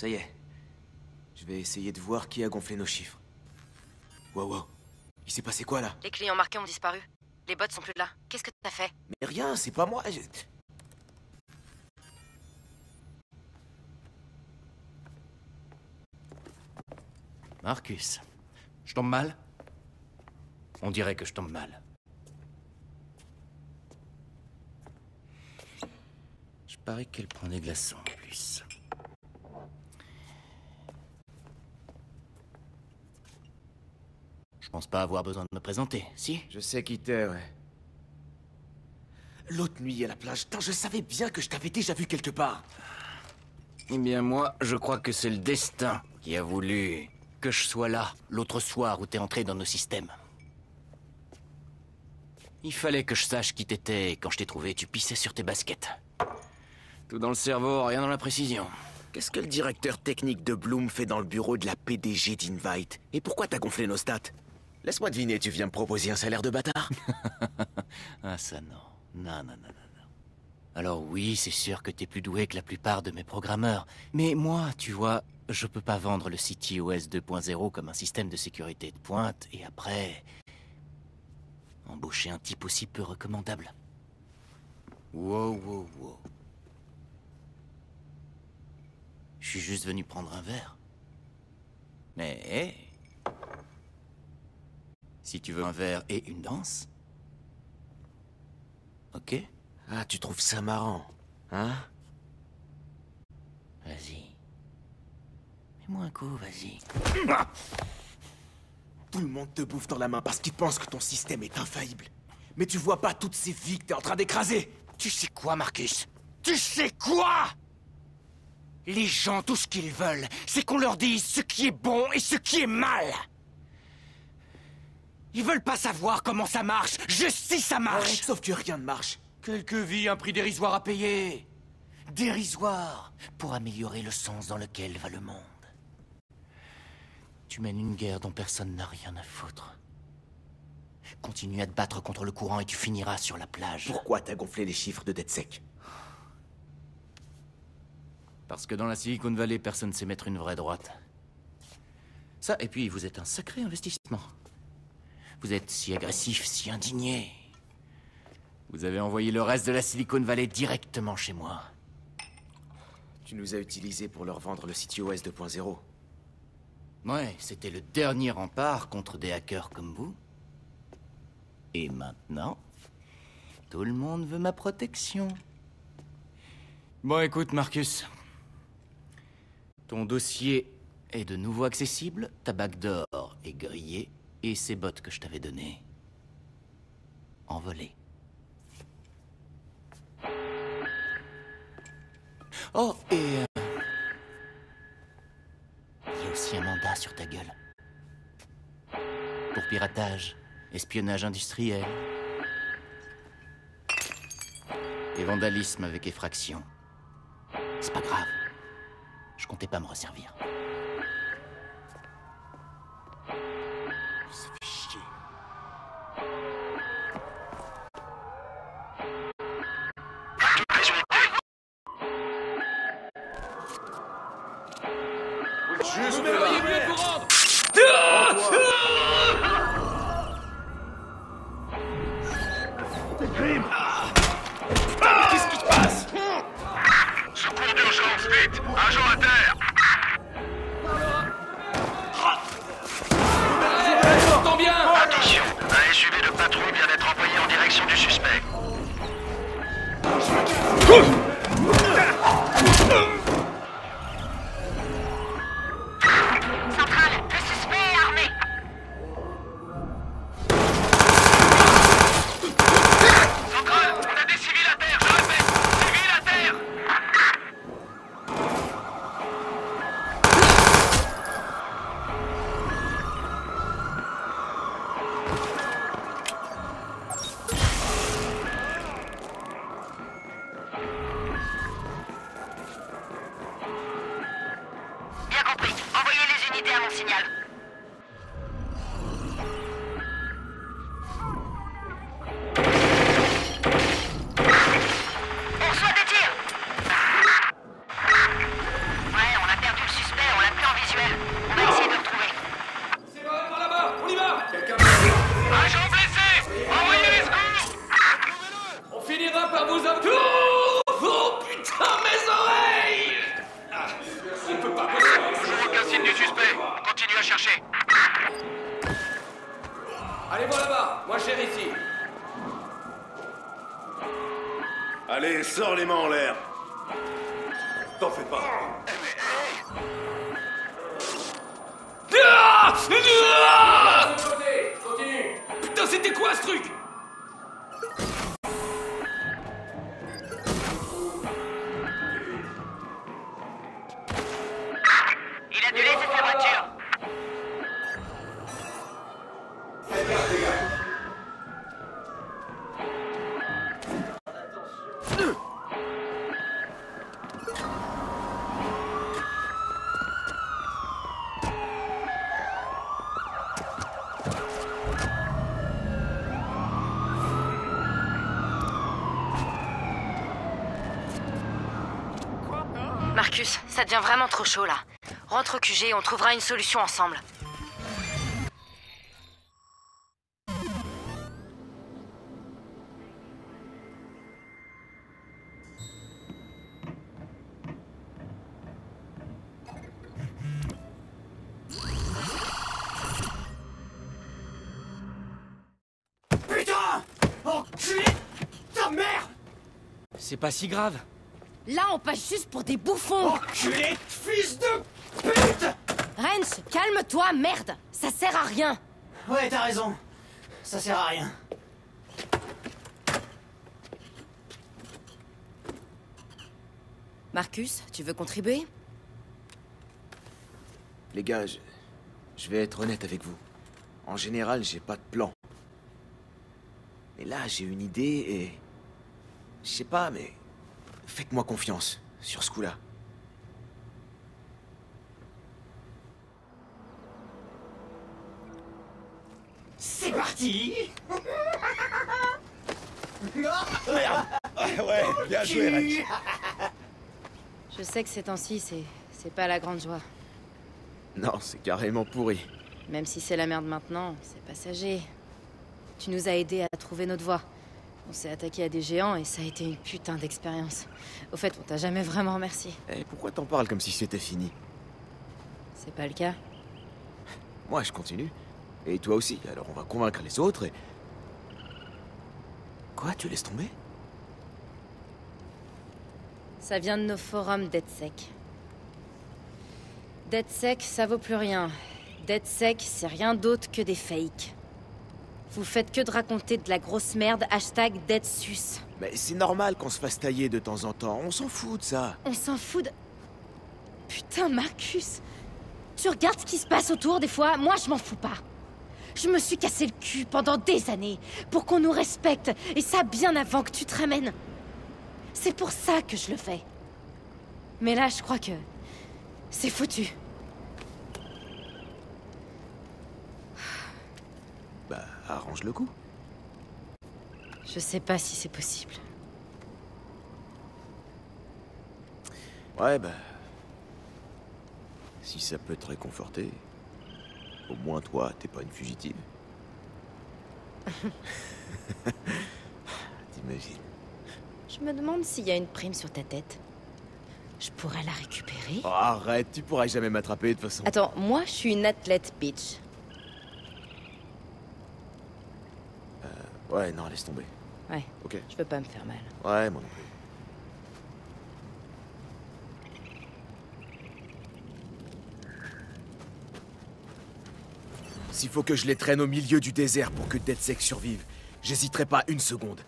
Ça y est. Je vais essayer de voir qui a gonflé nos chiffres. Wow. Il s'est passé quoi, là? Les clients marqués ont disparu. Les bots sont plus là. Qu'est-ce que t'as fait? Mais rien, c'est pas moi. Marcus, je tombe mal? On dirait que je tombe mal. Je parie qu'elle prend des glaçons en plus. Je pense pas avoir besoin de me présenter, si? Je sais qui t'es, ouais. L'autre nuit à la plage, putain, je savais bien que je t'avais déjà vu quelque part. Eh bien moi, je crois que c'est le destin qui a voulu que je sois là, l'autre soir où t'es entré dans nos systèmes. Il fallait que je sache qui t'étais, et quand je t'ai trouvé, tu pissais sur tes baskets. Tout dans le cerveau, rien dans la précision. Qu'est-ce que le directeur technique de Bloom fait dans le bureau de la PDG d'Invite? Et pourquoi t'as gonflé nos stats? Laisse-moi deviner, tu viens me proposer un salaire de bâtard? Ah ça non. Non. Alors oui, c'est sûr que t'es plus doué que la plupart de mes programmeurs. Mais moi, tu vois, je peux pas vendre le CTOS 2.0 comme un système de sécurité de pointe et après... embaucher un type aussi peu recommandable. Wow. Je suis juste venu prendre un verre. Mais hé, si tu veux un verre et une danse... Ok? Ah, tu trouves ça marrant, hein? Vas-y. Mets-moi un coup, vas-y. Tout le monde te bouffe dans la main parce qu'il pense que ton système est infaillible. Mais tu vois pas toutes ces vies que t'es en train d'écraser. Tu sais quoi, Marcus? Tu sais quoi? Les gens, tout ce qu'ils veulent, c'est qu'on leur dise ce qui est bon et ce qui est mal. Ils veulent pas savoir comment ça marche. Je sais ça marche. Ouais, sauf que rien ne marche. Quelques vies, un prix dérisoire à payer. Dérisoire pour améliorer le sens dans lequel va le monde. Tu mènes une guerre dont personne n'a rien à foutre. Continue à te battre contre le courant et tu finiras sur la plage. Pourquoi t'as gonflé les chiffres de DedSec? Parce que dans la Silicon Valley, personne ne sait mettre une vraie droite. Ça, et puis vous êtes un sacré investissement. Vous êtes si agressif, si indigné. Vous avez envoyé le reste de la Silicon Valley directement chez moi. Tu nous as utilisés pour leur vendre le CTOS 2.0. Ouais, c'était le dernier rempart contre des hackers comme vous. Et maintenant, tout le monde veut ma protection. Bon, écoute, Marcus. Ton dossier est de nouveau accessible, ta bague d'or est grillée, et ces bottes que je t'avais données, envolées. Oh, et... il y a aussi un mandat sur ta gueule. Pour piratage, espionnage industriel... et vandalisme avec effraction. C'est pas grave. Je comptais pas me resservir. Ça fait chier. Juste là. Mieux pour rendre. Qu'est-ce qui se passe? Secours d'urgence, vite! Agent à terre! J'entends bien. Attention, un SUV de patrouille vient d'être envoyé en direction du suspect. Centrale, le suspect est armé. Centrale, on a des civils à terre, je répète! Civils à terre! Bien compris. Envoyez les unités à mon signal. On reçoit des tirs. Ouais, on a perdu le suspect. Continue à chercher. Allez voir là-bas, moi je gère ici. Allez, sors les mains en l'air. T'en fais pas. Ah ah Continue. Putain, c'était quoi ce truc? Il a dû laisser sa voiture. Marcus, ça devient vraiment trop chaud là. Rentre au QG et on trouvera une solution ensemble. Putain! Enculé! Ta mère! C'est pas si grave. Là, on passe juste pour des bouffons. Enculé! Fils de pute! Wrench, calme-toi, merde. Ça sert à rien. Ouais, t'as raison. Ça sert à rien. Marcus, tu veux contribuer? Les gars, je vais être honnête avec vous. En général, j'ai pas de plan. Mais là, j'ai une idée et... Je sais pas, mais... Faites-moi confiance sur ce coup-là. C'est parti! Ouais, bien joué, Rex. Je sais que ces temps-ci, c'est pas la grande joie. Non, c'est carrément pourri. Même si c'est la merde maintenant, c'est passager. Tu nous as aidés à trouver notre voie. On s'est attaqué à des géants et ça a été une putain d'expérience. Au fait, on t'a jamais vraiment remercié. Eh, pourquoi t'en parles comme si c'était fini? C'est pas le cas. Moi, je continue. Et toi aussi, alors on va convaincre les autres et... Quoi, tu laisses tomber? Ça vient de nos forums DeadSec. DeadSec, ça vaut plus rien. DeadSec, c'est rien d'autre que des fakes. Vous faites que de raconter de la grosse merde, hashtag DeadSus. Mais c'est normal qu'on se fasse tailler de temps en temps, on s'en fout de ça. On s'en fout de... Putain, Marcus. Tu regardes ce qui se passe autour des fois, moi je m'en fous pas. Je me suis cassé le cul pendant des années pour qu'on nous respecte, et ça bien avant que tu te ramènes. C'est pour ça que je le fais. Mais là, je crois que... c'est foutu. Bah, arrange le coup. Je sais pas si c'est possible. Ouais, bah... Si ça peut te réconforter... Au moins toi, t'es pas une fugitive. T'imagines. Je me demande s'il y a une prime sur ta tête. Je pourrais la récupérer. Oh, arrête, tu pourras jamais m'attraper de toute façon. Attends, moi je suis une athlète bitch. Ouais, non, laisse tomber. Ouais, Ok. je veux pas me faire mal. Ouais, moi non plus. S'il faut que je les traîne au milieu du désert pour que DeadSec survive, j'hésiterai pas une seconde.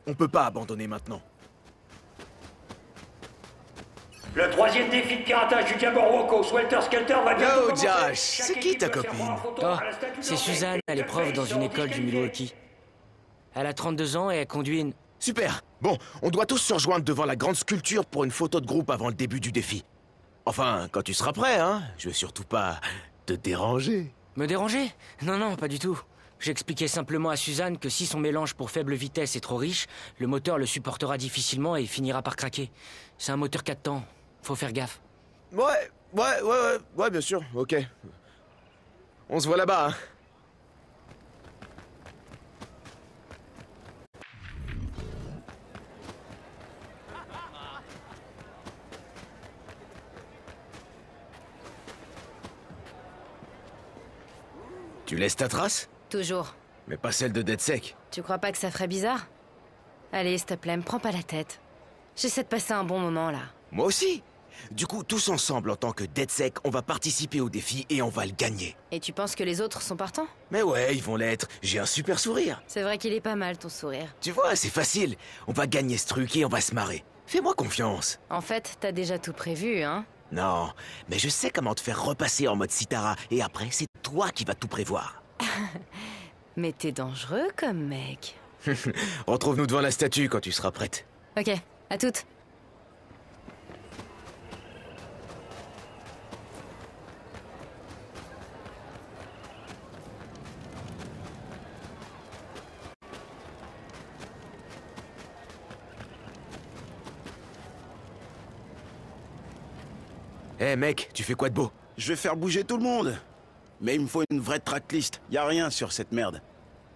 On peut pas abandonner maintenant. Le troisième défi de piratage du Jabberwock Swelter Skelter va bientôt Yo, commencer. Josh, Chaque c'est qui équipe ta doit faire copine? prendre en photo Oh, à la statue c'est d'Orphée. Suzanne, elle est prof dans une école du Milwaukee. Elle a 32 ans et elle conduit une... Super. Bon, on doit tous se rejoindre devant la grande sculpture pour une photo de groupe avant le début du défi. Enfin, quand tu seras prêt, hein. Je veux surtout pas te déranger. Me déranger? Non, non, pas du tout. J'expliquais simplement à Suzanne que si son mélange pour faible vitesse est trop riche, le moteur le supportera difficilement et finira par craquer. C'est un moteur 4 temps. Faut faire gaffe. Ouais, bien sûr, ok. On se voit là-bas, hein. Tu laisses ta trace? Toujours. Mais pas celle de DedSec. Tu crois pas que ça ferait bizarre? Allez, s'il te plaît, me prends pas la tête. J'essaie de passer un bon moment, là. Moi aussi. Du coup, tous ensemble, en tant que DedSec, on va participer au défi et on va le gagner. Et tu penses que les autres sont partants? Mais ouais, ils vont l'être. J'ai un super sourire. C'est vrai qu'il est pas mal, ton sourire. Tu vois, c'est facile. On va gagner ce truc et on va se marrer. Fais-moi confiance. En fait, t'as déjà tout prévu, hein? Non, mais je sais comment te faire repasser en mode Sitara. Et après, c'est toi qui vas tout prévoir. Mais t'es dangereux comme mec. Retrouve-nous devant la statue quand tu seras prête. Ok, à toutes. Eh mec, tu fais quoi de beau? Je vais faire bouger tout le monde. Mais il me faut une vraie tracklist. Y a rien sur cette merde.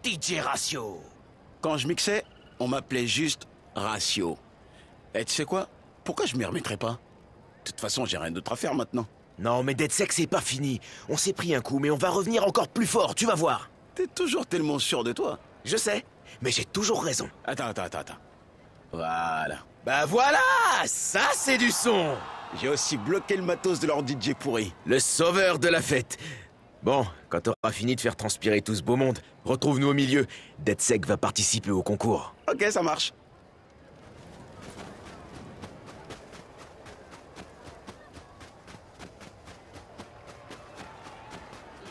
DJ Ratio. Quand je mixais, on m'appelait juste Ratio. Et tu sais quoi? Pourquoi je m'y remettrais pas? De toute façon, j'ai rien d'autre à faire maintenant. Non, mais DedSec, c'est pas fini. On s'est pris un coup, mais on va revenir encore plus fort, tu vas voir. T'es toujours tellement sûr de toi. Je sais, mais j'ai toujours raison. Attends. Voilà. Bah voilà! Ça, c'est du son! J'ai aussi bloqué le matos de leur DJ pourri. Le sauveur de la fête. Bon, quand t'auras fini de faire transpirer tout ce beau monde, retrouve-nous au milieu. DedSec va participer au concours. Ok, ça marche.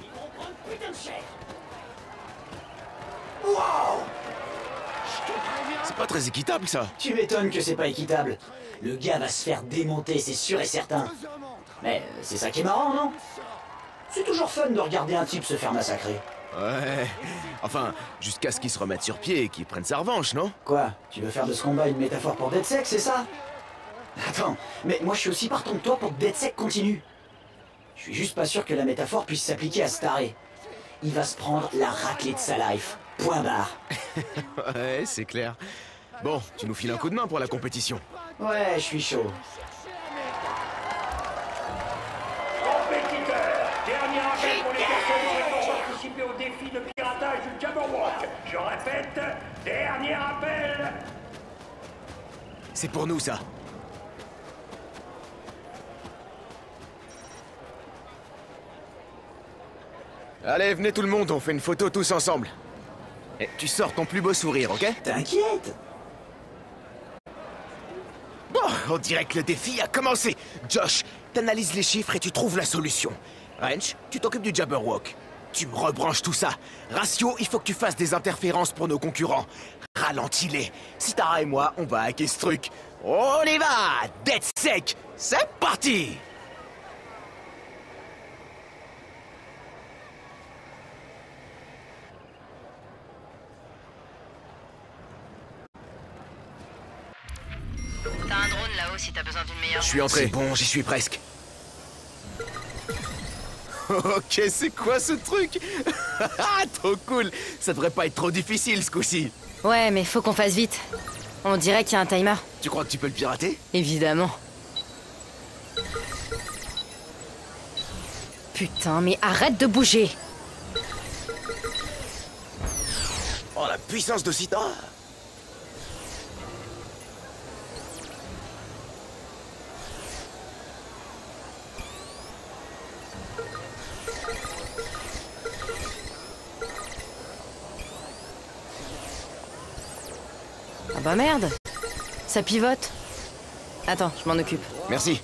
Ils vont prendre putain de cher. Wow! Je te préviens. C'est pas très équitable, ça. Tu m'étonnes que c'est pas équitable. Le gars va se faire démonter, c'est sûr et certain. Mais c'est ça qui est marrant, non? C'est toujours fun de regarder un type se faire massacrer. Ouais. Enfin, jusqu'à ce qu'il se remette sur pied et qu'il prenne sa revanche, non? Quoi? Tu veux faire de ce combat une métaphore pour DedSec, c'est ça? Attends, mais moi je suis aussi partant que toi pour que DedSec continue. Je suis juste pas sûr que la métaphore puisse s'appliquer à Staré. Il va se prendre la raclée de sa life. Point barre. Ouais, c'est clair. Bon, tu nous files un coup de main pour la compétition. Ouais, je suis chaud. Compétiteurs, dernier appel pour les personnes qui vont participer au défi de piratage du Jabberwock. Je répète, dernier appel. C'est pour nous, ça. Allez, venez tout le monde, on fait une photo tous ensemble. Et tu sors ton plus beau sourire, ok? T'inquiète. Bon, on dirait que le défi a commencé. Josh, t'analyses les chiffres et tu trouves la solution. Wrench, tu t'occupes du Jabberwock. Tu me rebranches tout ça. Ratio, il faut que tu fasses des interférences pour nos concurrents. Ralentis-les. Sitara et moi, on va hacker ce truc. On y va! DedSec, c'est parti! T'as un drone là-haut si t'as besoin d'une meilleure... Je suis entré. C'est bon, j'y suis presque. Ok, c'est quoi ce truc? Trop cool. Ça devrait pas être trop difficile ce coup-ci. Ouais, mais faut qu'on fasse vite. On dirait qu'il y a un timer. Tu crois que tu peux le pirater? Évidemment. Putain, mais arrête de bouger. Oh, la puissance de Sitara! Ah bah merde. Ça pivote. Attends, je m'en occupe. Merci.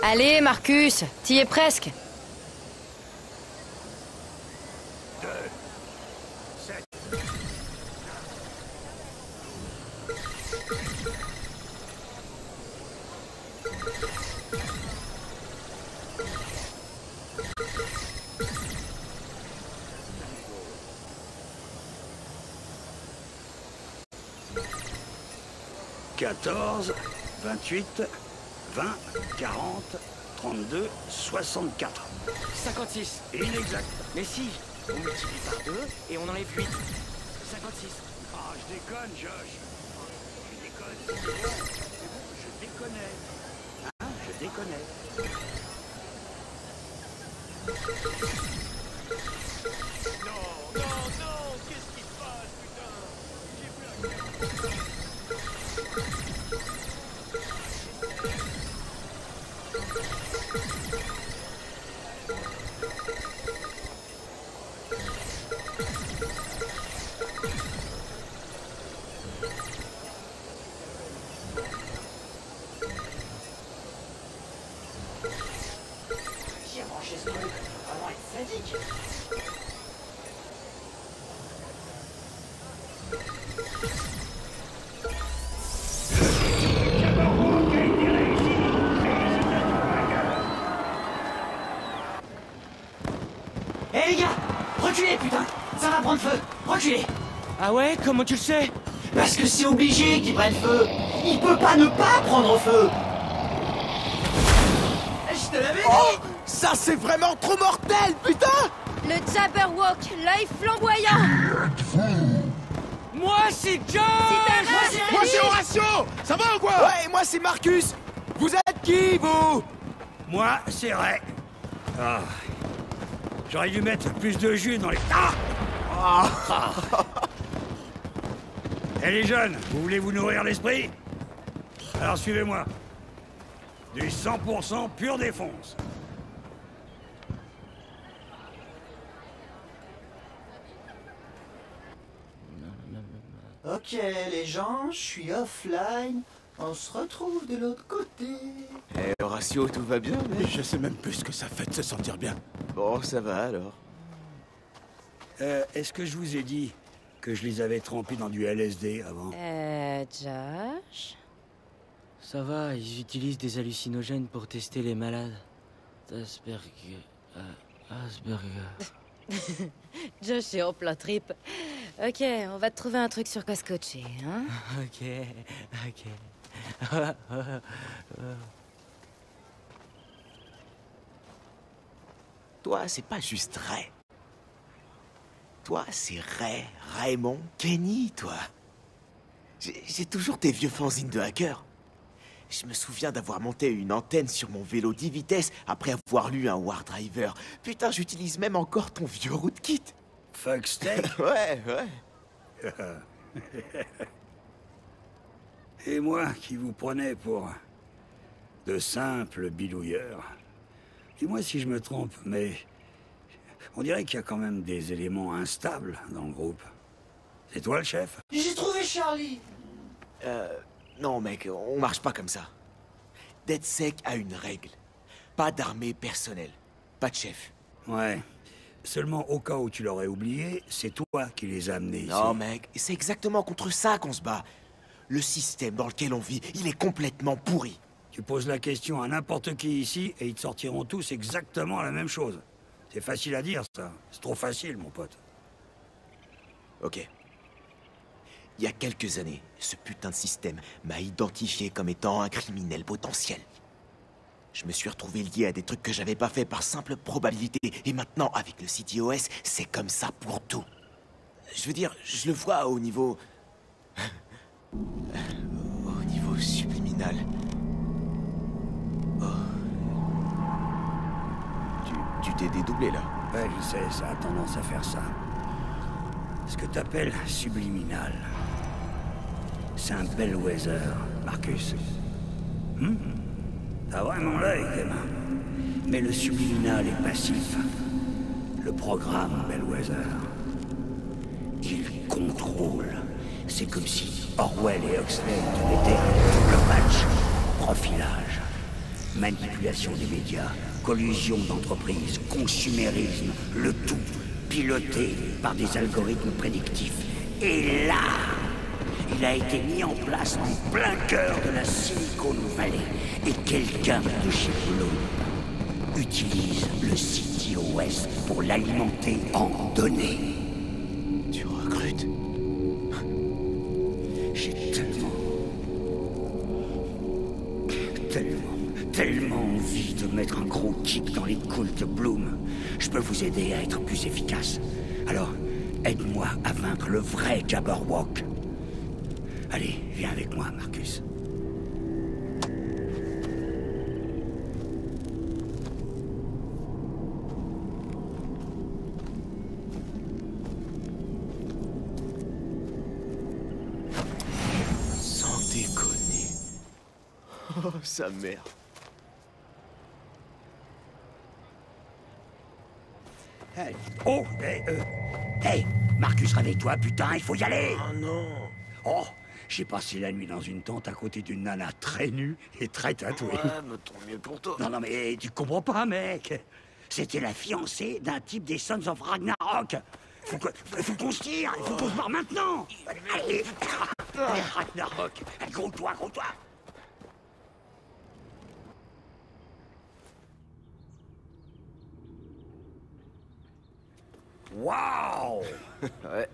Allez, Marcus, t'y es presque. « 14, 28, 20, 40, 32, 64. 56. Inexact. Mais si, on multiplie par 2 et on enlève 8. 56. Ah, je déconne, Josh. Je déconne. C'est bon, je déconnais. Hein, je déconnais. Non, qu'est-ce qui se passe, putain? J'ai plus la... Qui a branché ce truc? Vraiment être sadique. Jabberwock a été réussi. Félicitations, Hacker. Hé les gars, reculez putain, ça va prendre feu, reculez. Ah ouais, comment tu le sais? Parce que c'est obligé qu'il prenne feu. Il peut pas ne pas prendre feu. Je te l'avais dit. Oh, ça c'est vraiment trop mortel, putain! Le Jabberwock, l'œil flamboyant. Moi, c'est John! Moi c'est Horatio! Ça va ou quoi? Ouais, moi c'est Marcus! Vous êtes qui, vous? Moi, c'est Ray. Ah. J'aurais dû mettre plus de jus dans les... Ah! Eh les jeunes, vous voulez vous nourrir l'esprit? Alors suivez-moi. Du 100% pur défonce. Ok les gens, je suis offline. On se retrouve de l'autre côté. Eh, Horatio, tout va bien, mais... Je sais même plus ce que ça fait de se sentir bien. Bon, ça va alors. Est-ce que je vous ai dit que je les avais trempés dans du LSD avant? Josh? Ça va, ils utilisent des hallucinogènes pour tester les malades. Asperger... Asperger... Josh est en plein trip. Ok, on va te trouver un truc sur quoi scotcher, hein? Ok. Toi, c'est pas juste Ray. Toi, c'est Ray, Raymond, Kenny, toi. J'ai toujours tes vieux fanzines de hacker. Je me souviens d'avoir monté une antenne sur mon vélo 10 vitesses après avoir lu un War Driver. Putain, j'utilise même encore ton vieux rootkit. Fuck steak. Ouais. Et moi qui vous prenais pour de simples bidouilleurs. Dis-moi si je me trompe, mais on dirait qu'il y a quand même des éléments instables dans le groupe. C'est toi le chef? J'ai trouvé Charlie. Non, mec, on marche pas comme ça. DedSec a une règle. Pas d'armée personnelle. Pas de chef. Ouais. Seulement au cas où tu l'aurais oublié, c'est toi qui les as amenés ici. Non, mec, c'est exactement contre ça qu'on se bat. Le système dans lequel on vit, il est complètement pourri. Tu poses la question à n'importe qui ici et ils te sortiront tous exactement la même chose. C'est facile à dire, ça. C'est trop facile, mon pote. Ok. Il y a quelques années, ce putain de système m'a identifié comme étant un criminel potentiel. Je me suis retrouvé lié à des trucs que j'avais pas fait par simple probabilité. Et maintenant, avec le CTOS, c'est comme ça pour tout. Je veux dire, je le vois au niveau... au niveau subliminal. Oh. Tu t'es dédoublé, là. Ouais, je sais, ça a tendance à faire ça. Ce que t'appelles subliminal. C'est un bellwether, Marcus. T'as vraiment l'œil, gamin. Mais le subliminal est passif. Le programme bellwether. Il contrôle. C'est comme si Orwell et Huxley te mettaient le match. Profilage. Manipulation des médias. Collusion d'entreprises. Consumérisme. Le tout piloté par des algorithmes prédictifs. Et là, il a été mis en place en plein cœur de la Silicon Valley. Et quelqu'un de chez Bloom utilise le CTOS pour l'alimenter en données. Tu recrutes? J'ai tellement tellement envie de mettre un gros kick dans les couilles de Bloom. Je peux vous aider à être plus efficace. Alors, aide-moi à vaincre le vrai Jabberwock. Allez, viens avec moi, Marcus. Sans déconner. Oh, sa mère. Hey. Oh, hey, Marcus, réveille-toi, putain, il faut y aller. Oh non. Oh, j'ai passé la nuit dans une tente à côté d'une nana très nue et très tatouée. Ouais, mais tant mieux pour toi. Non, mais tu comprends pas, mec. C'était la fiancée d'un type des Sons of Ragnarok. Faut qu'on se tire, il faut qu'on se barre maintenant. Allez, Ragnarok, gros-toi. Waouh. Ouais.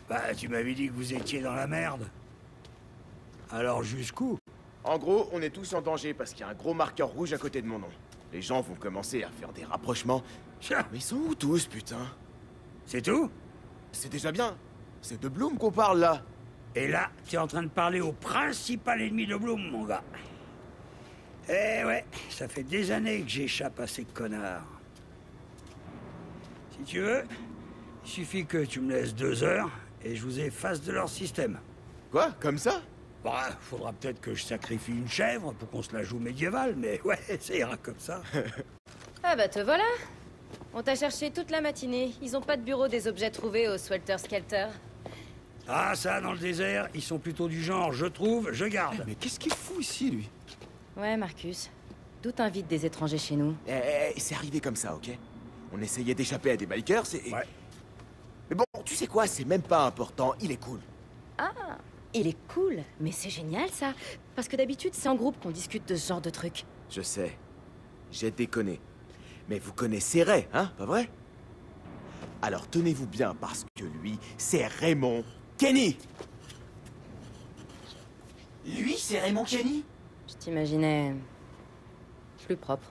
Bah, tu m'avais dit que vous étiez dans la merde. Alors jusqu'où? En gros, on est tous en danger parce qu'il y a un gros marqueur rouge à côté de mon nom. Les gens vont commencer à faire des rapprochements. Tiens, Mais ils sont où tous, putain? c'est tout? C'est déjà bien. C'est de Bloom qu'on parle, là. Et là, tu es en train de parler au principal ennemi de Bloom, mon gars. Eh ouais, ça fait des années que j'échappe à ces connards. Si tu veux, il suffit que tu me laisses 2 heures et je vous efface de leur système. Quoi? Comme ça? Bah, faudra peut-être que je sacrifie une chèvre pour qu'on se la joue médiévale, mais ouais, ça ira comme ça. Ah bah te voilà. On t'a cherché toute la matinée. Ils ont pas de bureau des objets trouvés au Swelter Skelter. Ah, ça, dans le désert, ils sont plutôt du genre, je trouve, je garde. Mais qu'est-ce qu'il fout ici, lui? Ouais, Marcus. D'où t'invites des étrangers chez nous? C'est arrivé comme ça, ok? On essayait d'échapper à des bikers, et... Ouais. Mais bon, tu sais quoi? C'est même pas important. Il est cool. Ah, il est cool. Mais c'est génial, ça. Parce que d'habitude, c'est en groupe qu'on discute de ce genre de trucs. Je sais. J'ai déconné. Mais vous connaissez Ray, hein? Pas vrai? Alors tenez-vous bien, parce que lui, c'est Raymond Kenny! Lui, c'est Raymond Kenny? Je t'imaginais... plus propre.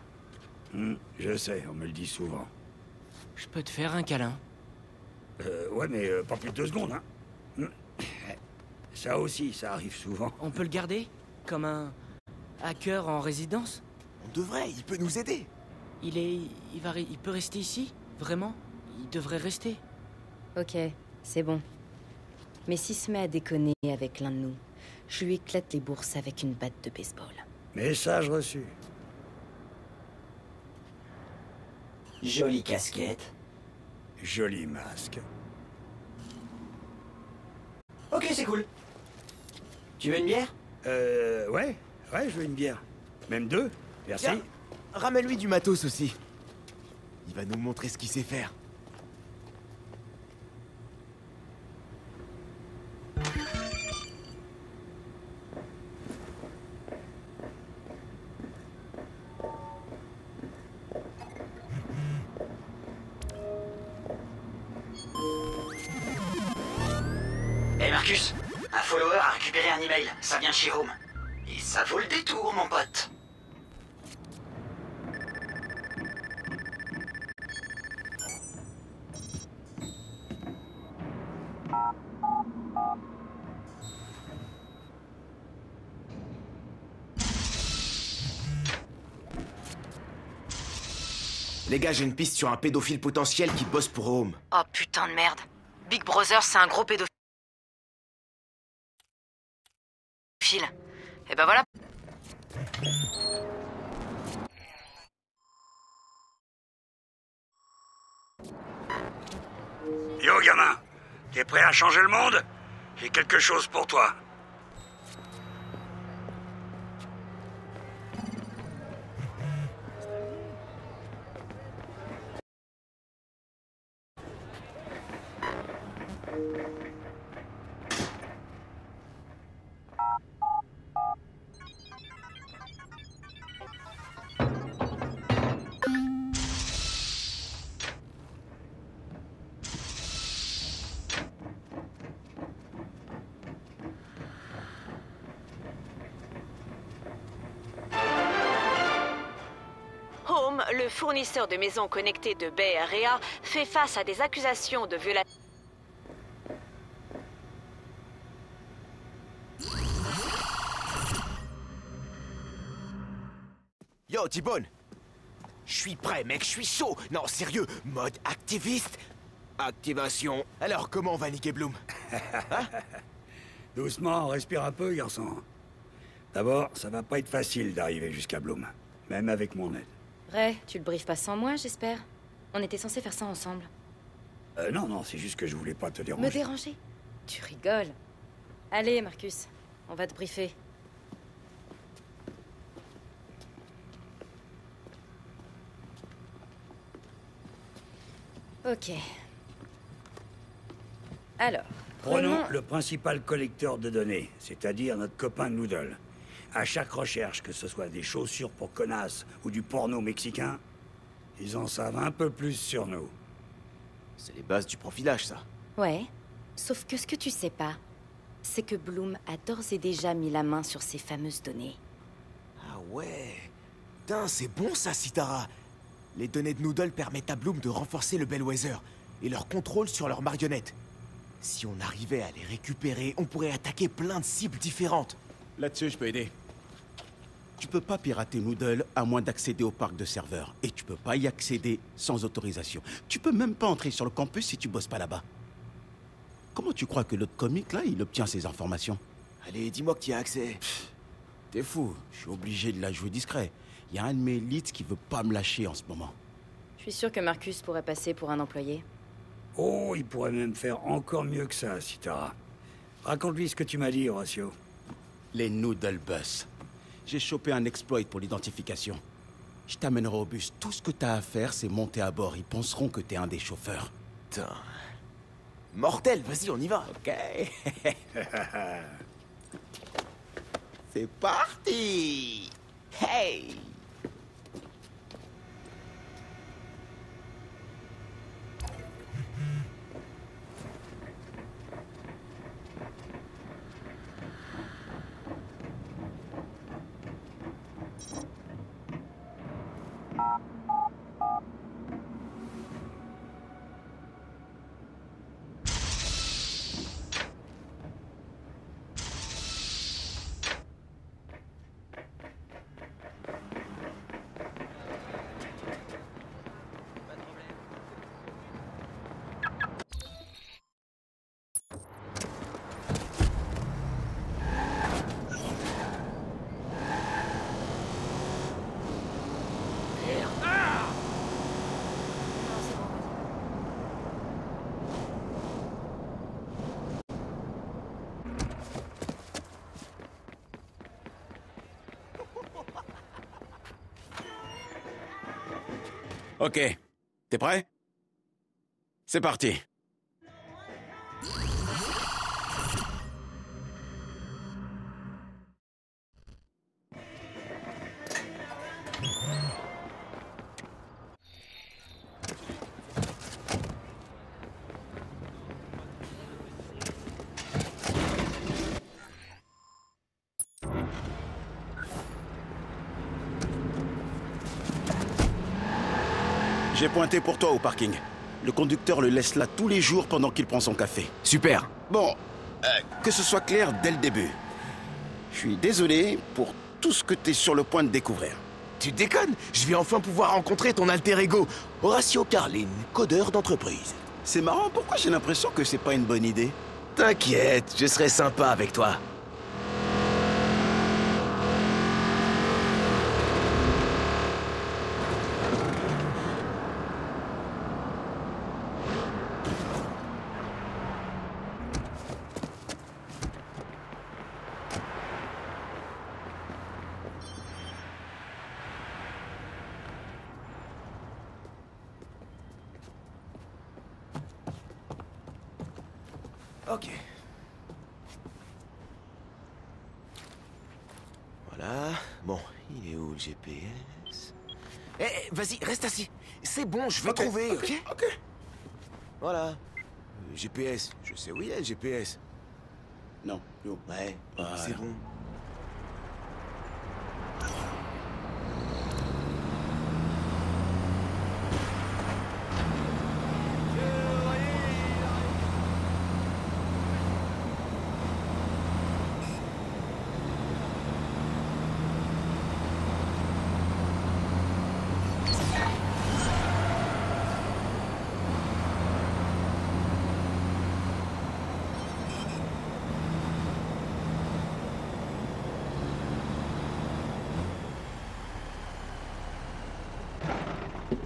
Je sais, on me le dit souvent. Je peux te faire un câlin? Ouais, mais pas plus de 2 secondes, hein. Ça aussi, ça arrive souvent. On peut le garder? Comme un hacker en résidence? On devrait, il peut nous aider. Il peut rester ici? Vraiment? Il devrait rester? Ok, c'est bon. Mais s'il se met à déconner avec l'un de nous, je lui éclate les bourses avec une batte de baseball. Message reçu. Jolie casquette. Joli masque. Ok, c'est cool. Tu veux une bière? Ouais, je veux une bière. Même 2, merci. Tiens, ramène-lui du matos aussi. Il va nous montrer ce qu'il sait faire. Hey Marcus, un follower a récupéré un email. Ça vient de chez Home. Et ça vaut le détour, mon pote. Les gars, j'ai une piste sur un pédophile potentiel qui bosse pour Home. Oh putain de merde. Big Brother, c'est un gros pédophile. Et ben voilà. Yo, gamin, t'es prêt à changer le monde? J'ai quelque chose pour toi. ce fournisseur de maisons connectées de Bay Area fait face à des accusations de violation. Yo, T-Bone! Je suis prêt, mec, je suis chaud! Non, sérieux, mode activiste? Activation. Alors, comment on va niquer Bloom? Doucement, respire un peu, garçon. D'abord, ça va pas être facile d'arriver jusqu'à Bloom, même avec mon aide. Ray, tu le briefes pas sans moi, j'espère? On était censés faire ça ensemble. Non, c'est juste que je voulais pas te déranger. Me déranger? Tu rigoles. Allez, Marcus, on va te briefer. Ok. Alors, prenons le principal collecteur de données, c'est-à-dire notre copain Noodle. À chaque recherche, que ce soit des chaussures pour connasses ou du porno mexicain, ils en savent un peu plus sur nous. C'est les bases du profilage, ça. Ouais. Sauf que ce que tu sais pas, c'est que Bloom a d'ores et déjà mis la main sur ces fameuses données. Ah ouais. Putain, c'est bon ça, Sitara. Les données de Noodle permettent à Bloom de renforcer le Bellwether et leur contrôle sur leurs marionnettes. Si on arrivait à les récupérer, on pourrait attaquer plein de cibles différentes. Là-dessus, je peux aider. Tu peux pas pirater Noodle à moins d'accéder au parc de serveurs. Et tu peux pas y accéder sans autorisation. Tu peux même pas entrer sur le campus si tu bosses pas là-bas. Comment tu crois que l'autre comique, là, il obtient ces informations? Allez, dis-moi que tu y as accès. T'es fou, je suis obligé de la jouer discret. Il y a un de mes leads qui veut pas me lâcher en ce moment. Je suis sûr que Marcus pourrait passer pour un employé. Oh, il pourrait même faire encore mieux que ça, Sitara. Raconte-lui ce que tu m'as dit, Horatio. Les Noodle Bus. J'ai chopé un exploit pour l'identification. Je t'amènerai au bus. Tout ce que t'as à faire, c'est monter à bord. Ils penseront que t'es un des chauffeurs. Putain. Mortel, vas-y, on y va. Ok. C'est parti. Hey. Ok. T'es prêt? C'est parti. J'ai pointé pour toi au parking. Le conducteur le laisse là tous les jours pendant qu'il prend son café. Super. Bon, que ce soit clair dès le début. Je suis désolé pour tout ce que t'es sur le point de découvrir. Tu déconnes? Je vais enfin pouvoir rencontrer ton alter ego, Horatio Carlin, codeur d'entreprise. C'est marrant, pourquoi j'ai l'impression que c'est pas une bonne idée? T'inquiète, je serai sympa avec toi. Ok. Voilà. Bon, il est où le GPS? Eh, vas-y, reste assis. C'est bon, je vais trouver, ok? Voilà. GPS, je sais où il est le GPS. Non, non. Ouais, voilà. C'est bon.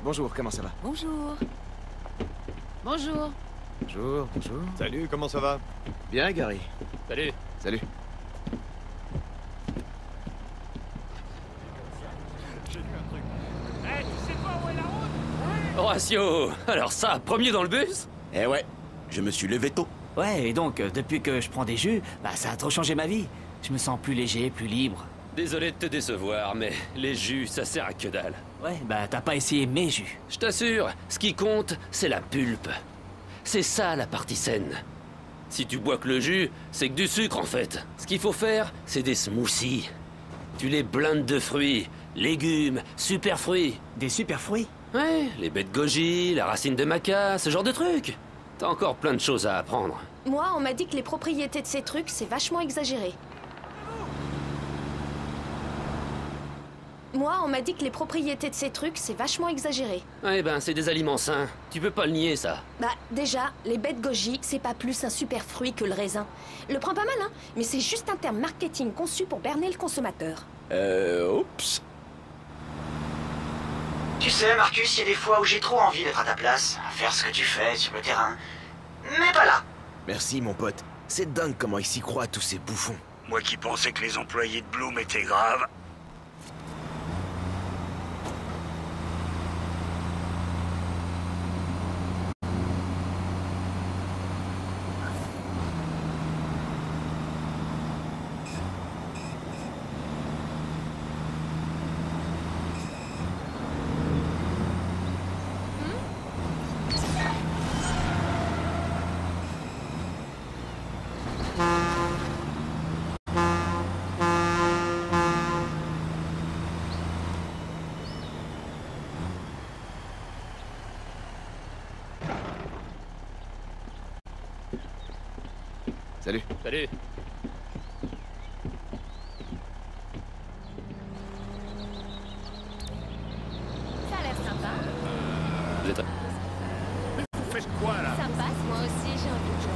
bonjour, comment ça va? Bonjour. Bonjour. Bonjour, bonjour. Salut, comment ça va? Bien, Gary. Salut. Salut. Horatio, alors ça, premier dans le bus? Eh ouais, je me suis levé tôt. Ouais, et donc, depuis que je prends des jus, bah ça a trop changé ma vie. Je me sens plus léger, plus libre. Désolé de te décevoir, mais les jus, ça sert à que dalle. Ouais, bah t'as pas essayé mes jus. Je t'assure, ce qui compte, c'est la pulpe. C'est ça la partie saine. Si tu bois que le jus, c'est que du sucre en fait. Ce qu'il faut faire, c'est des smoothies. Tu les blindes de fruits, légumes, super fruits. Des super fruits? Ouais, les baies de goji, la racine de maca, ce genre de trucs. T'as encore plein de choses à apprendre. Moi, on m'a dit que les propriétés de ces trucs, c'est vachement exagéré. Ouais ben, c'est des aliments sains. Tu peux pas le nier, ça. Bah, déjà, les baies de goji, c'est pas plus un super fruit que le raisin. Le prends pas mal, hein, mais c'est juste un terme marketing conçu pour berner le consommateur. Oups. Tu sais, Marcus, il y a des fois où j'ai trop envie d'être à ta place, à faire ce que tu fais sur le terrain. Mais pas là. Merci, mon pote. C'est dingue comment ils s'y croient, tous ces bouffons. Moi qui pensais que les employés de Bloom étaient graves. Salut. Salut. Ça a l'air sympa. Vous êtes... Vous faites quoi là? Ça passe, moi aussi, j'ai envie de jouer.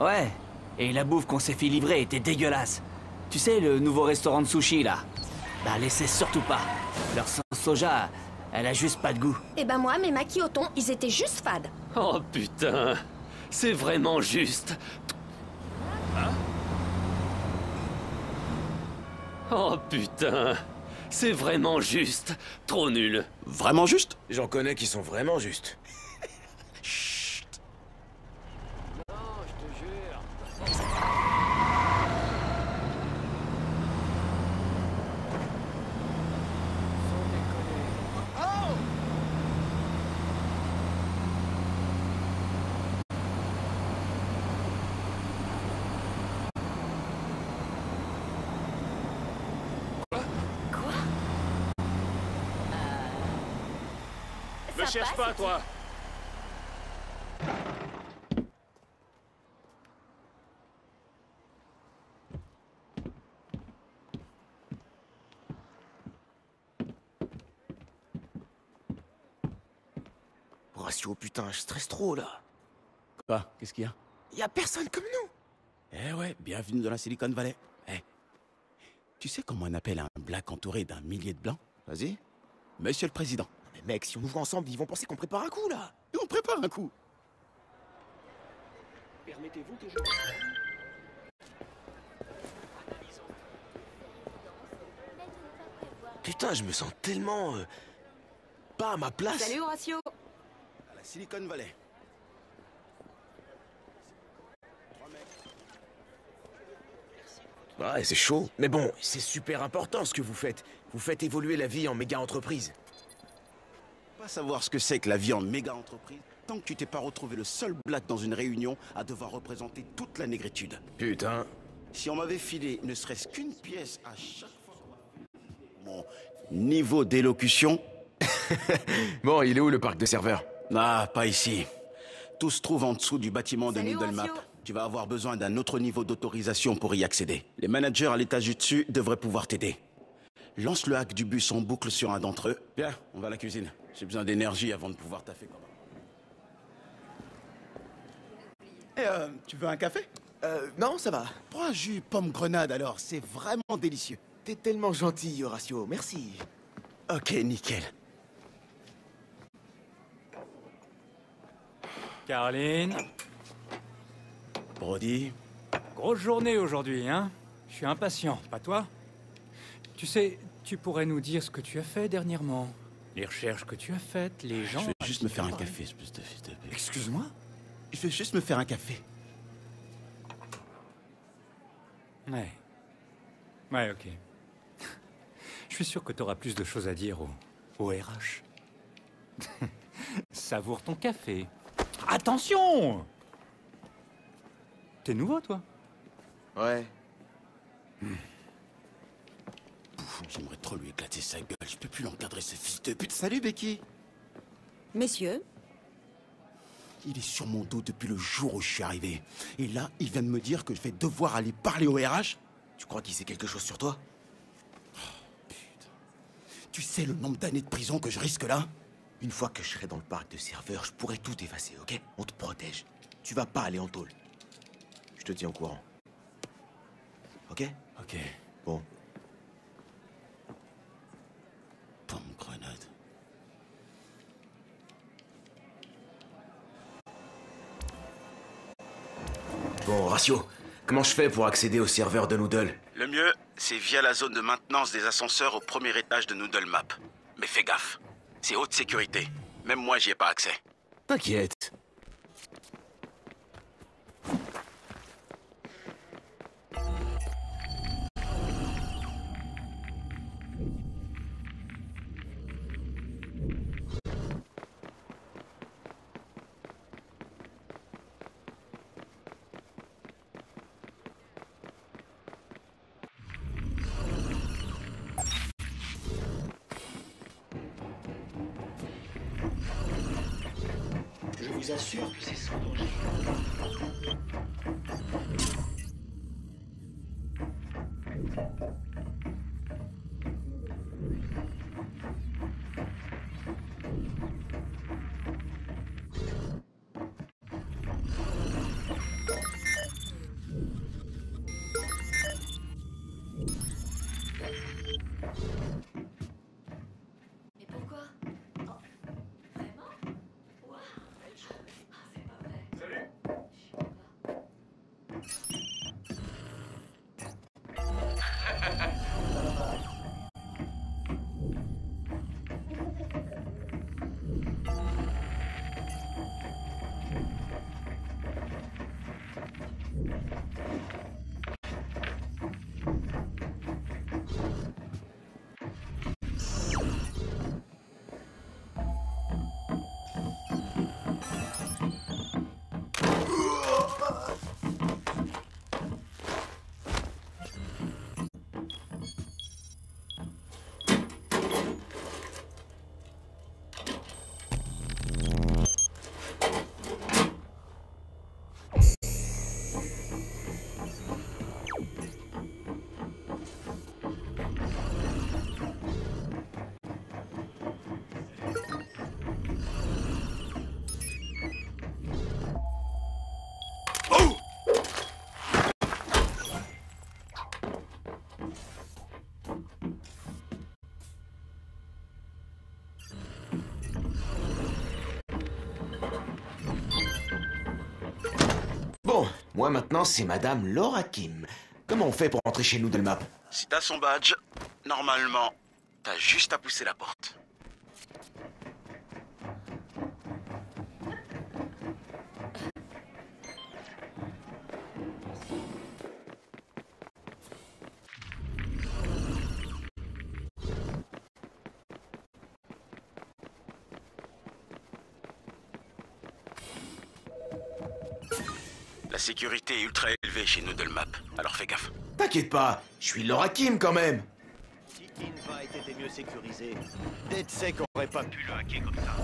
Ouais, et la bouffe qu'on s'est fait livrer était dégueulasse. Tu sais, le nouveau restaurant de sushi, là? Bah, laissez surtout pas. Leur sauce soja, elle a juste pas de goût. Eh ben moi, mes maquis au thon, ils étaient juste fades. Oh putain, c'est vraiment juste. Oh putain, c'est vraiment juste. Trop nul. Vraiment juste? J'en connais qui sont vraiment justes. Me cherche pas, toi. Horatio, putain, je stresse trop, là. Quoi? Qu'est-ce qu'il y a? Y a personne comme nous. Eh ouais, bienvenue dans la Silicon Valley. Eh, tu sais comment on appelle un black entouré d'un millier de blancs? Vas-y. Monsieur le Président. Mais mec, si on ouvre ensemble, ils vont penser qu'on prépare un coup, là. Et on prépare un coup. Permettez-vous que je... Putain, je me sens tellement... pas à ma place. Salut Horatio. À la Silicon Valley. Ouais, c'est chaud. Mais bon, c'est super important ce que vous faites. Vous faites évoluer la vie en méga-entreprise. Pas savoir ce que c'est que la vie en méga-entreprise tant que tu t'es pas retrouvé le seul black dans une réunion à devoir représenter toute la négritude. Putain. Si on m'avait filé ne serait-ce qu'une pièce à chaque fois... Mon niveau d'élocution... Bon, il est où le parc de serveurs? Ah, pas ici. Tout se trouve en dessous du bâtiment de Salut, Needle Map. Horatio. Tu vas avoir besoin d'un autre niveau d'autorisation pour y accéder. Les managers à l'étage du dessus devraient pouvoir t'aider. Lance le hack du bus en boucle sur un d'entre eux. Bien, on va à la cuisine. J'ai besoin d'énergie avant de pouvoir taffer. Tu veux un café? Non, ça va. Prends un jus pomme grenade alors, c'est vraiment délicieux. T'es tellement gentil, Horatio. Merci. Ok, nickel. Caroline. Brody. Grosse journée aujourd'hui, hein? Je suis impatient, pas toi? Tu sais, tu pourrais nous dire ce que tu as fait dernièrement. Les recherches que tu as faites, les gens... Je vais juste me faire un café, espèce de fils de pute. Excuse-moi? Je vais juste me faire un café. Ouais. Ouais, ok. Je suis sûr que tu auras plus de choses à dire au RH. Savoure ton café. Attention! T'es nouveau, toi? Ouais. J'aimerais trop lui éclater sa gueule. Je peux plus l'encadrer, ce fils de pute. Salut, Becky. Messieurs. Il est sur mon dos depuis le jour où je suis arrivé. Et là, il vient de me dire que je vais devoir aller parler au RH. Tu crois qu'il sait quelque chose sur toi? Putain. Tu sais le nombre d'années de prison que je risque là? Une fois que je serai dans le parc de serveurs, je pourrai tout effacer, ok? On te protège. Tu vas pas aller en tôle. Je te tiens au courant. Ok? Ok. Bon. Pomme grenade. Bon, Ratio, comment je fais pour accéder au serveur de Noodle? Le mieux, c'est via la zone de maintenance des ascenseurs au premier étage de Noodle Map. Mais fais gaffe, c'est haute sécurité. Même moi, j'y ai pas accès. T'inquiète. Je vous assure que c'est sans danger. Mais pourquoi? Oh, vraiment? Waouh! Ah, c'est pas vrai. Salut! Bon, moi maintenant, c'est Madame Laura Kim. Comment on fait pour entrer chez Noodle Map? Si t'as son badge, normalement, t'as juste à pousser la porte. La sécurité est ultra élevée chez Noodle Map, alors fais gaffe. T'inquiète pas, je suis Laura Kim quand même. Si Inva était mieux sécurisé, DedSec aurait pas pu le hacker comme ça.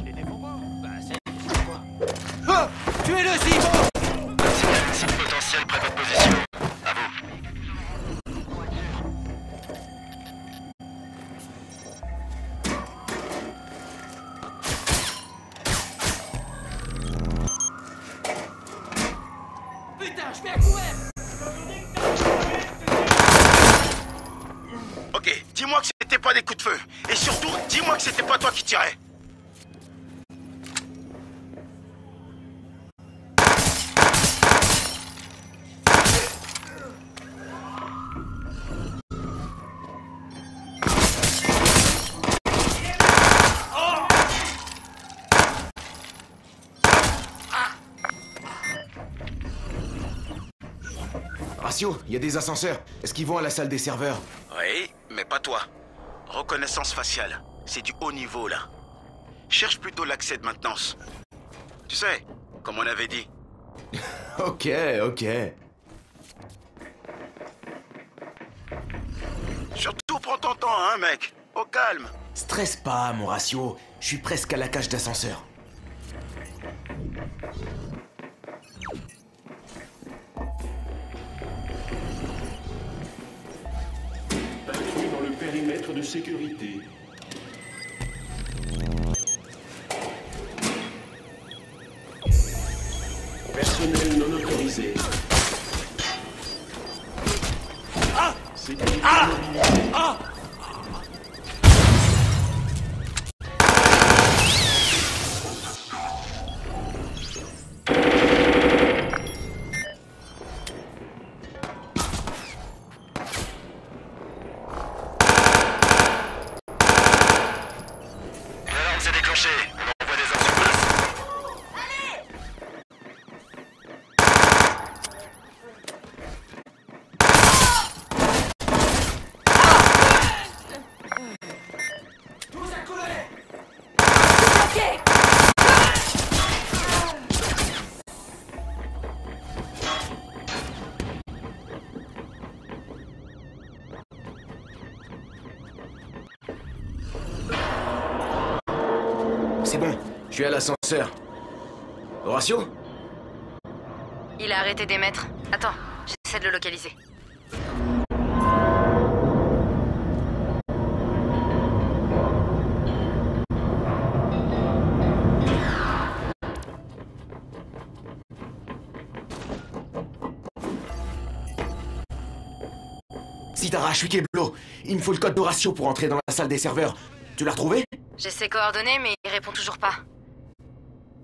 Je les défends pas. Bah c'est quoi? Ah! Tuez-le, Simon! Cible potentiel près de votre position. À vous. Putain, je vais à couvert! Ok, dis-moi que c'était pas des coups de feu. Et surtout, dis-moi que c'était pas toi qui tirais. Ratio, il y a des ascenseurs. Est-ce qu'ils vont à la salle des serveurs? Oui, mais pas toi. Reconnaissance faciale. C'est du haut niveau, là. Cherche plutôt l'accès de maintenance. Tu sais, comme on avait dit. Ok. Surtout prends ton temps, hein, mec. Au calme. Stresse pas, mon Ratio. Je suis presque à la cage d'ascenseur. Intrus dans le périmètre de sécurité. Personnel non autorisé. Sécurité mobilisée. L'alarme s'est déclenchée. On envoie des hommes sur place. C'est bon, je suis à l'ascenseur. Horatio? Il a arrêté d'émettre. Attends, j'essaie de le localiser. Sitara, je suis Keblo. Il me faut le code d'Horatio pour entrer dans la salle des serveurs. Tu l'as retrouvé? J'ai ses coordonnées, mais il répond toujours pas.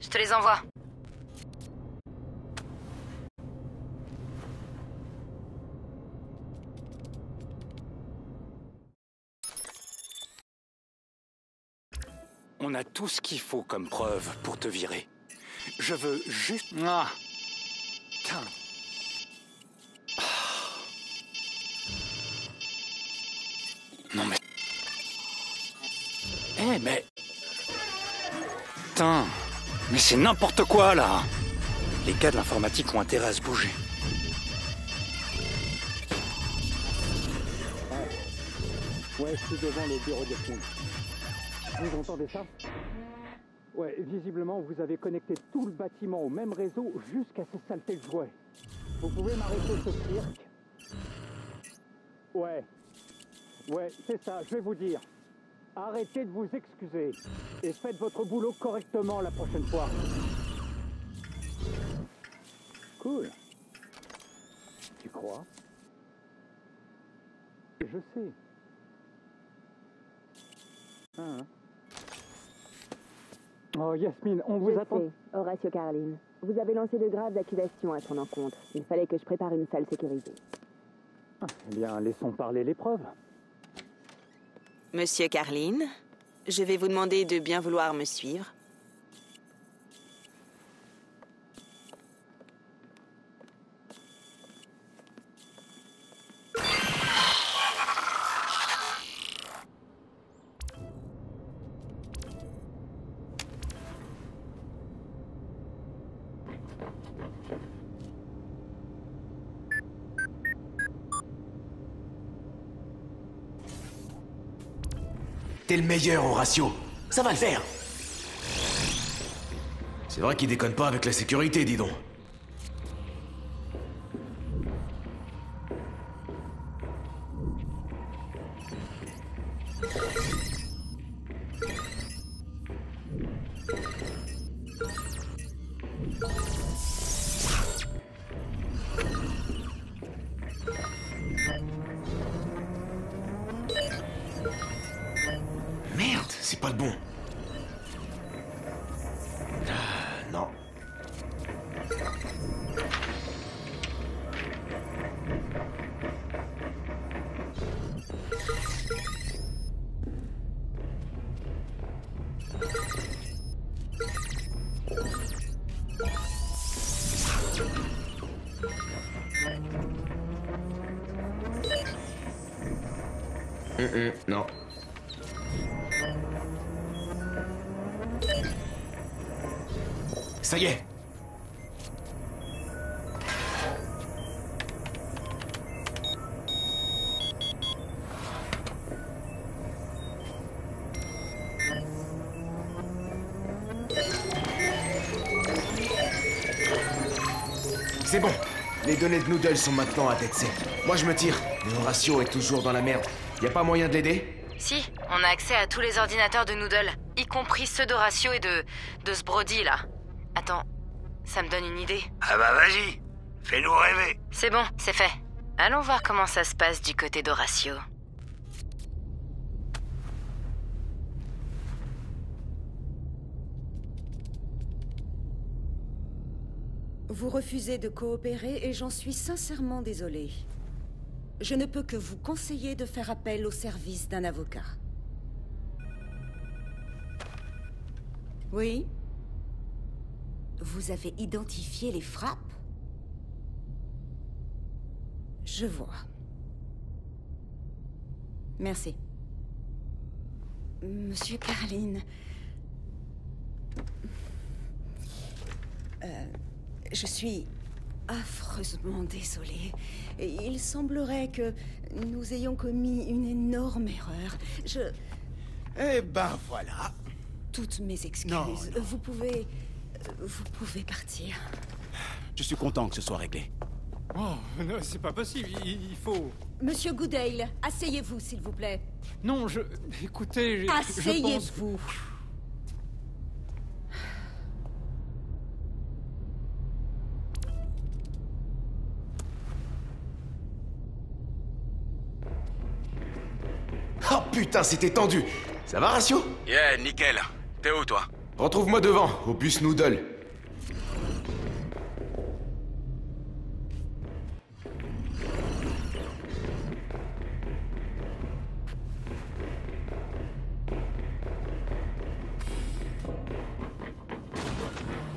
Je te les envoie. On a tout ce qu'il faut comme preuve pour te virer. Je veux juste... Ah. Putain. Non mais... Eh mais... Putain. Mais c'est n'importe quoi là. Les gars de l'informatique ont intérêt à se bouger. Ouais, je suis devant le bureau de fond. Vous entendez ça? Ouais, visiblement, vous avez connecté tout le bâtiment au même réseau jusqu'à ces saletés de jouets. Vous pouvez m'arrêter ce cirque? Ouais, c'est ça, je vais vous dire. Arrêtez de vous excuser et faites votre boulot correctement la prochaine fois. Cool. Tu crois? Je sais. Hein? Oh, Yasmine, on vous attend. Horatio Caroline. Vous avez lancé de graves accusations à son encontre. Il fallait que je prépare une salle sécurisée. Eh bien, laissons parler les preuves. Monsieur Caroline, je vais vous demander de bien vouloir me suivre. T'es le meilleur, Horatio. Ça va le faire. C'est vrai qu'il déconne pas avec la sécurité, dis donc. être bon. Ah, non. Non. Ça y est. C'est bon. Les données de Noodle sont maintenant à DedSec. Moi je me tire. Mais Horatio est toujours dans la merde. Y a pas moyen de l'aider? Si, on a accès à tous les ordinateurs de Noodle, y compris ceux d'Horatio et de ce Brody là. Attends, ça me donne une idée. Ah bah vas-y, fais-nous rêver. C'est bon, c'est fait. Allons voir comment ça se passe du côté d'Horatio. Vous refusez de coopérer et j'en suis sincèrement désolée. Je ne peux que vous conseiller de faire appel au service d'un avocat. Oui? Vous avez identifié les frappes? Je vois. Merci. Monsieur Caroline... je suis affreusement désolée. Il semblerait que nous ayons commis une énorme erreur. Eh ben voilà. Toutes mes excuses. Non. Vous pouvez partir. Je suis content que ce soit réglé. Oh, non, c'est pas possible, il faut... Monsieur Goodale, asseyez-vous, s'il vous plaît. Non, écoutez, asseyez-vous. Oh putain, c'était tendu. Ça va, Ratio? Yeah, nickel. T'es où, toi? Retrouve-moi devant, au bus Noodle.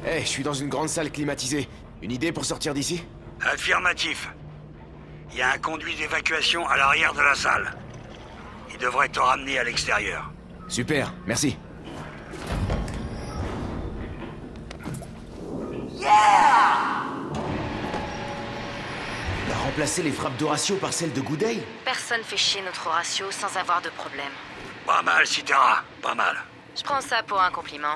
Eh, je suis dans une grande salle climatisée. Une idée pour sortir d'ici? Affirmatif. Il y a un conduit d'évacuation à l'arrière de la salle. Il devrait te ramener à l'extérieur. Super, merci. Yeah! Il a remplacé les frappes d'Horatio par celles de Goodale? Personne fait chier notre Horatio sans avoir de problème. Pas mal, Citera. Pas mal. Je prends ça pour un compliment.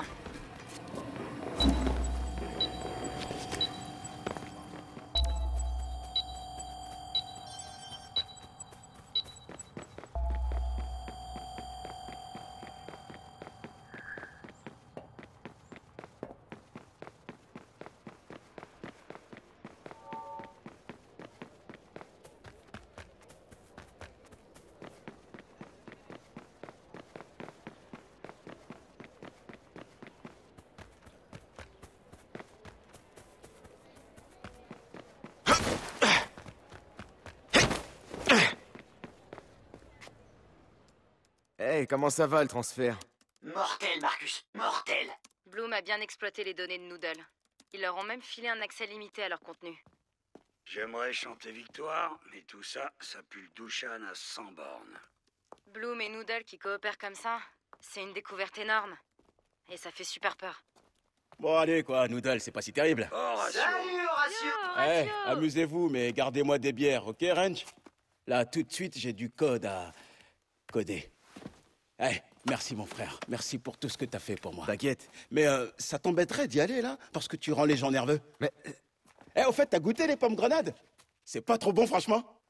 Hey, comment ça va le transfert? Mortel, Marcus, mortel. Bloom a bien exploité les données de Noodle. Ils leur ont même filé un accès limité à leur contenu. J'aimerais chanter victoire, mais tout ça, ça pue le douchan à 100 bornes. Bloom et Noodle qui coopèrent comme ça, c'est une découverte énorme. Et ça fait super peur. Bon, allez, quoi, Noodle, c'est pas si terrible. Salut, Horatio. Eh, amusez-vous, mais gardez-moi des bières, ok, Range? Là, tout de suite, j'ai du code à coder. Eh, merci, mon frère. Merci pour tout ce que t'as fait pour moi. T'inquiète. Mais ça t'embêterait d'y aller, là? Parce que tu rends les gens nerveux. Mais... Eh, au fait, t'as goûté les pommes grenades? C'est pas trop bon, franchement?